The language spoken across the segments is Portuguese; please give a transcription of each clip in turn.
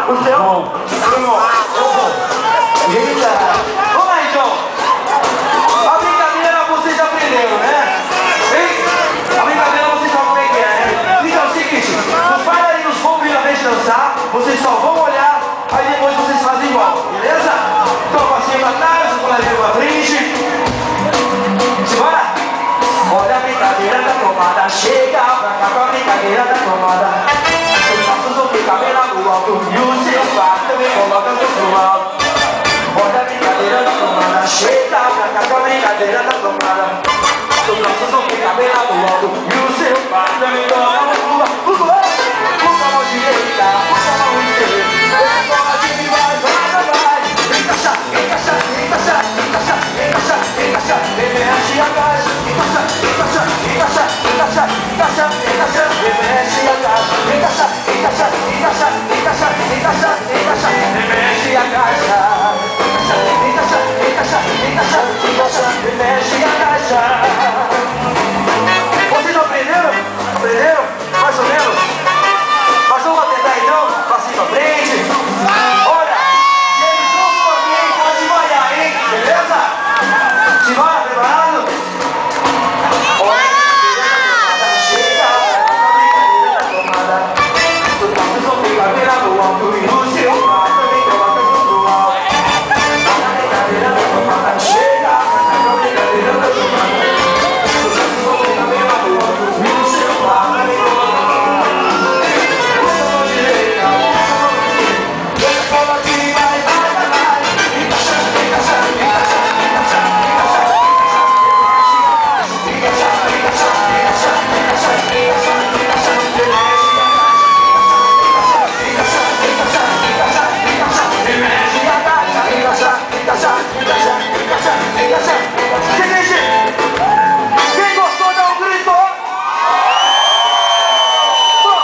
O seu? Eita! Vamos lá então! A brincadeira vocês aprenderam, né? A brincadeira vocês sabem como é que é, né? Então é o seguinte, os bailarinos vão vir a vez dançar, vocês só vão olhar, aí depois vocês fazem igual, beleza? Então o passinho pra trás, o bailarino pra frente. Simbora! Olha a brincadeira da tomada, chega pra cá com a brincadeira da tomada. Os passos vão ficar bem lá no alto e o seu par também coloca no alto. Olha a brincadeira da tomada, chega pra cá com a brincadeira da tomada. Os passos vão ficar bem lá no alto e o seu par também coloca no alto. Puxa a mão direita, puxa a mão esquerda. Vai, encaixa, encaixa, encaixa, encaixa, encaixa, encaixa, mexe a caixa, encaixa, encaixa, encaixa, encaixa, encaixa, encaixa, mexe a caixa, encaixa, encaixa, encaixa, encaixa, encaixa, encaixa, mexe a caixa, encaixa, encaixa, encaixa, encaixa, mexe a caixa. Vocês aprenderam? Aprenderam? Mais ou menos? Mas vamos tentar então, passinho pra frente. Simbora, preparado? Olha a chega pra tomada. Os passos vão ficar bem lá no alto e o seu par também coloca no alto. Olha a brincadeira da tomada, chega pra brincadeira da tomada. Os passos vão ficar bem lá no alto e o seu par também coloca no alto. Puxa a mão direita, puxa a mão esquerda. Deixa a bola aqui, vai, vai, vai, vai. Encaixa, encaixa, encaixa, encaixa. Quem gostou dá um grito. Bom,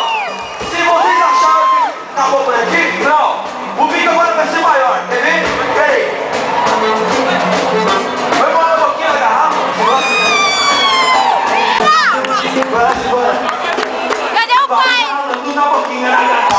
se vocês acharam que acabou por aqui, não. O vídeo agora vai ser maior, entendeu? Peraí. Vai embora um pouquinho da garrafa. Bora, bora. Cadê o pai? Tudo na boquinha da garrafa.